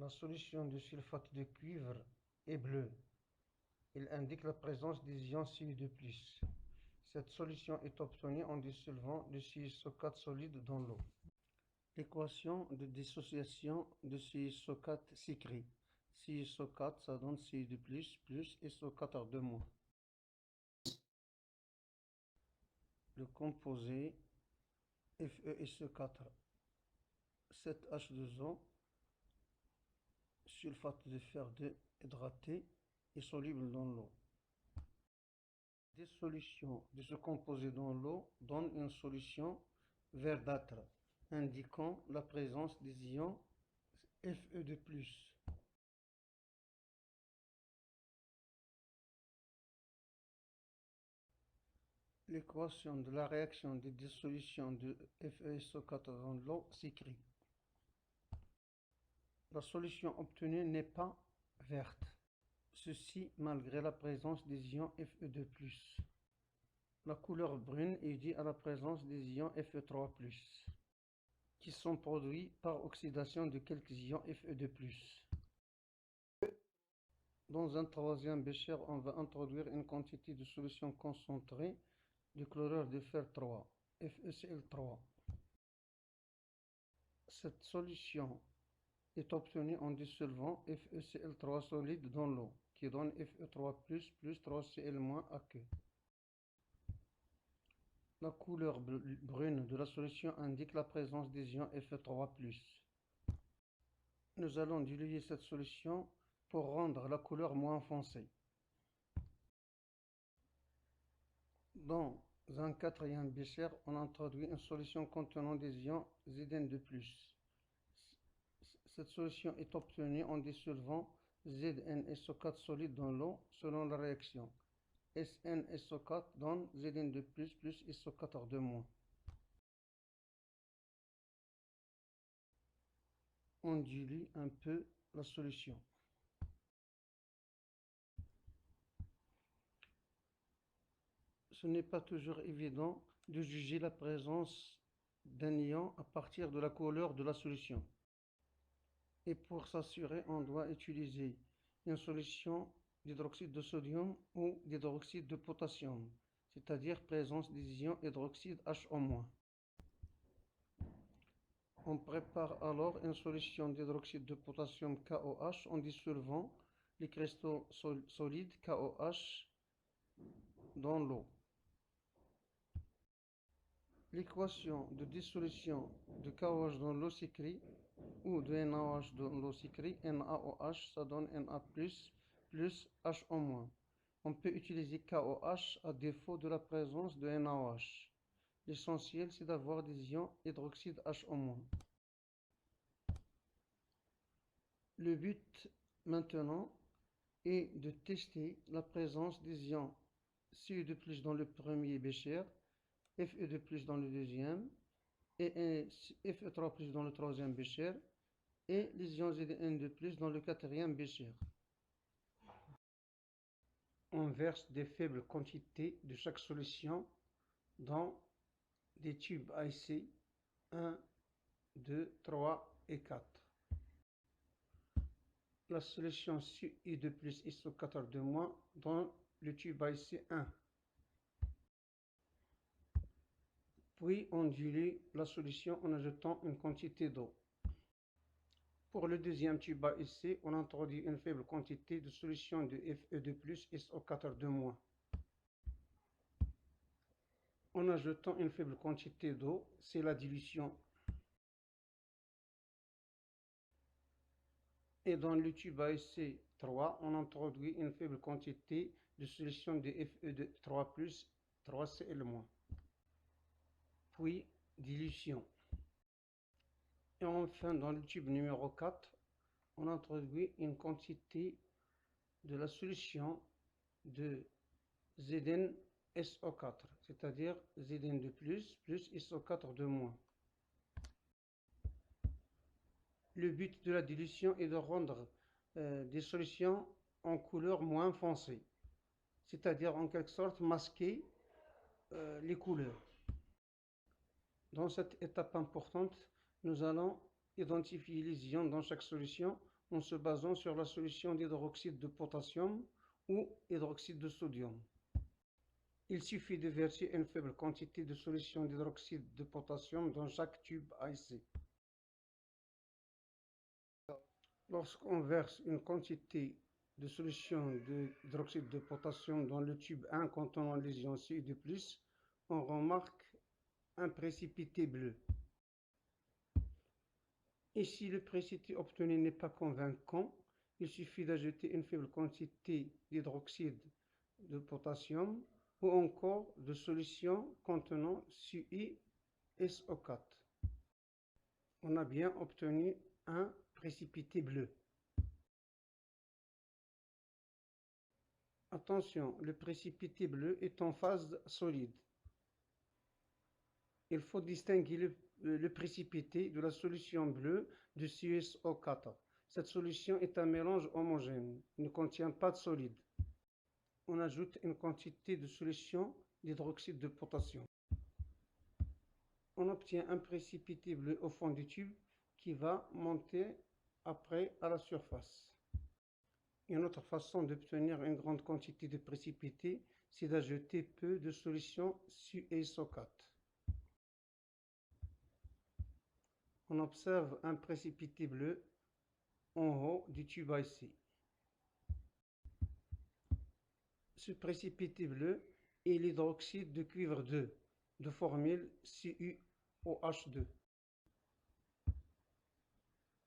La solution de sulfate de cuivre est bleue. Il indique la présence des ions Cu2+. Cette solution est obtenue en dissolvant le CiSO4 solide dans l'eau. L'équation de dissociation de CiSO4 s'écrit. CiSO4, ça donne Cu2+, plus SO4 2-. Le composé FeSO4, 7H2O, sulfate de fer 2 hydraté est soluble dans l'eau. La dissolution de ce composé dans l'eau donne une solution verdâtre, indiquant la présence des ions Fe2+. L'équation de la réaction de dissolution de FeSO4 dans l'eau s'écrit. La solution obtenue n'est pas verte, ceci malgré la présence des ions Fe2+. La couleur brune est due à la présence des ions Fe3+, qui sont produits par oxydation de quelques ions Fe2+. Dans un troisième bécher, on va introduire une quantité de solution concentrée de chlorure de fer 3, FeCl3. Cette solution est obtenue en dissolvant FeCl3 solide dans l'eau, qui donne Fe3+, plus 3Cl- La couleur brune de la solution indique la présence des ions Fe3+. Nous allons diluer cette solution pour rendre la couleur moins foncée. Dans un quatrième bécher, on introduit une solution contenant des ions Zn2+. Cette solution est obtenue en dissolvant ZnSO4 solide dans l'eau selon la réaction. SnSO4 donne Zn2+, plus SO4 2-. On dilue un peu la solution. Ce n'est pas toujours évident de juger la présence d'un ion à partir de la couleur de la solution. Et pour s'assurer, on doit utiliser une solution d'hydroxyde de sodium ou d'hydroxyde de potassium, c'est-à-dire présence des ions hydroxyde HO-. On prépare alors une solution d'hydroxyde de potassium KOH en dissolvant les cristaux solides KOH dans l'eau. L'équation de dissolution de KOH dans l'eau s'écrit, ou de NaOH dans l'eau s'écrit, NaOH, ça donne Na+, plus HO-. On peut utiliser KOH à défaut de la présence de NaOH. L'essentiel, c'est d'avoir des ions hydroxyde HO-. Le but maintenant est de tester la présence des ions Cu2+ dans le premier bécher, Fe2+ dans le deuxième, et Fe3+ dans le troisième bécher, et les ions Zn2+ dans le quatrième bécher. On verse des faibles quantités de chaque solution dans des tubes IC 1, 2, 3 et 4. La solution Cu2+ SO4 2- dans le tube IC 1. Puis on dilue la solution en ajoutant une quantité d'eau. Pour le deuxième tube IC, on introduit une faible quantité de solution de Fe2+ SO4 2-. En ajoutant une faible quantité d'eau, c'est la dilution. Et dans le tube IC 3, on introduit une faible quantité de solution de Fe3+, 3Cl-. Puis dilution. Et enfin, dans le tube numéro 4, on introduit une quantité de la solution de ZnSO4, c'est-à-dire Zn2+, plus SO4 2-. Le but de la dilution est de rendre des solutions en couleur moins foncée, c'est-à-dire en quelque sorte masquer les couleurs. Dans cette étape importante, nous allons identifier les ions dans chaque solution en se basant sur la solution d'hydroxyde de potassium ou hydroxyde de sodium. Il suffit de verser une faible quantité de solution d'hydroxyde de potassium dans chaque tube à essai. Lorsqu'on verse une quantité de solution d'hydroxyde de potassium dans le tube 1 contenant les ions Cu2+, on remarque un précipité bleu. Et si le précipité obtenu n'est pas convaincant, il suffit d'ajouter une faible quantité d'hydroxyde de potassium ou encore de solution contenant CuSO4. On a bien obtenu un précipité bleu. Attention, le précipité bleu est en phase solide. Il faut distinguer le précipité de la solution bleue de CuSO4. Cette solution est un mélange homogène, il ne contient pas de solide. On ajoute une quantité de solution d'hydroxyde de potassium. On obtient un précipité bleu au fond du tube qui va monter après à la surface. Une autre façon d'obtenir une grande quantité de précipité, c'est d'ajouter peu de solution CuSO4. On observe un précipité bleu en haut du tube à essai. Ce précipité bleu est l'hydroxyde de cuivre 2 de formule CuOH2.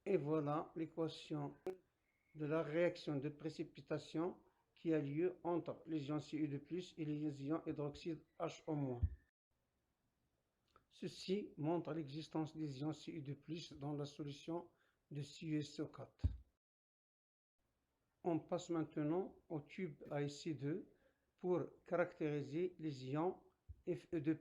Et voilà l'équation de la réaction de précipitation qui a lieu entre les ions Cu2+ et les ions hydroxyde HO-. Ceci montre l'existence des ions Cu2+ dans la solution de CuSO4. On passe maintenant au tube à essai 2 pour caractériser les ions Fe2+.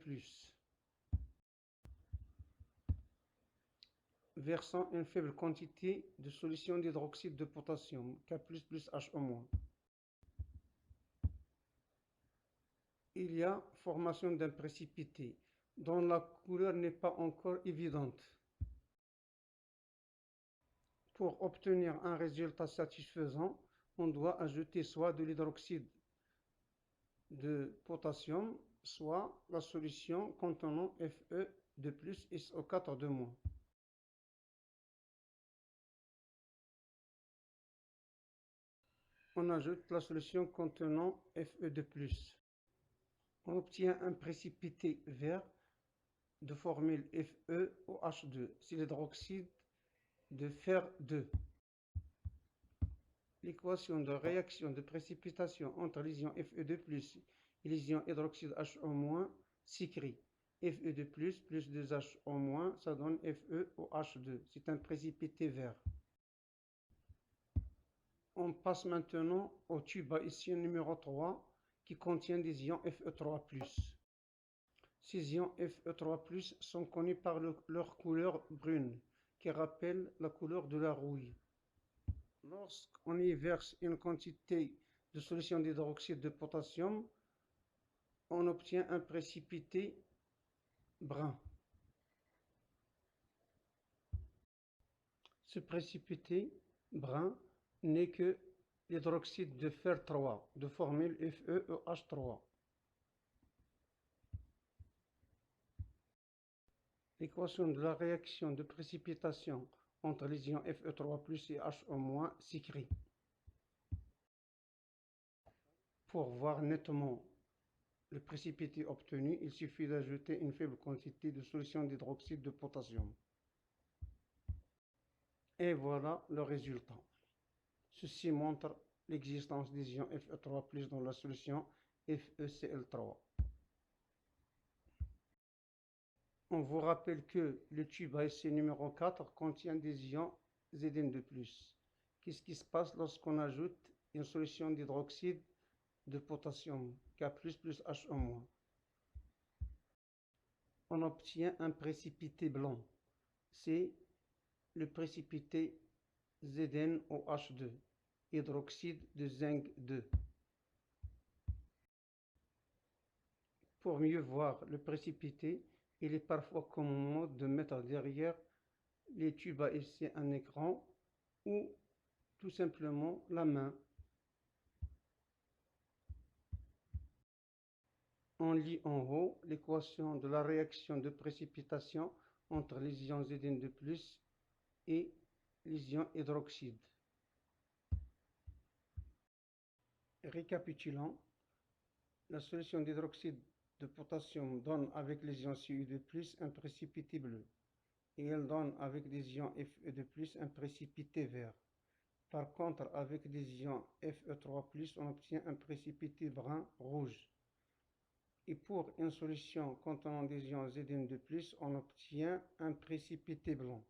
Versant une faible quantité de solution d'hydroxyde de potassium, K++ HO-. Il y a formation d'un précipité dont la couleur n'est pas encore évidente. Pour obtenir un résultat satisfaisant, on doit ajouter soit de l'hydroxyde de potassium, soit la solution contenant Fe2+ et SO4-. On ajoute la solution contenant Fe2+. On obtient un précipité vert de formule FeOH2, c'est l'hydroxyde de fer 2. L'équation de réaction de précipitation entre les ions Fe2+ et les ions hydroxyde HO- s'écrit Fe2+ plus 2HO-, ça donne FeOH2. C'est un précipité vert. On passe maintenant au tube à essai numéro 3 qui contient des ions Fe3+. Ces ions Fe3+ sont connus par leur couleur brune qui rappelle la couleur de la rouille. Lorsqu'on y verse une quantité de solution d'hydroxyde de potassium, on obtient un précipité brun. Ce précipité brun n'est que l'hydroxyde de fer 3 de formule FeOH3. L'équation de la réaction de précipitation entre les ions Fe3+ et HO- s'écrit. Pour voir nettement le précipité obtenu, il suffit d'ajouter une faible quantité de solution d'hydroxyde de potassium. Et voilà le résultat. Ceci montre l'existence des ions Fe3+ dans la solution FeCl3. On vous rappelle que le tube à essai numéro 4 contient des ions Zn2+. Qu'est-ce qui se passe lorsqu'on ajoute une solution d'hydroxyde de potassium, K++ HO-? On obtient un précipité blanc. C'est le précipité ZnOH2, hydroxyde de zinc 2. Pour mieux voir le précipité, il est parfois commode de mettre derrière les tubes à essai un écran ou tout simplement la main. On lit en haut l'équation de la réaction de précipitation entre les ions Zn2+ et les ions hydroxyde. Récapitulons, la solution d'hydroxyde de potassium donne avec les ions Cu2+ un précipité bleu et elle donne avec des ions Fe2+ un précipité vert. Par contre, avec des ions Fe3+, on obtient un précipité brun rouge. Et pour une solution contenant des ions Zn2+, on obtient un précipité blanc.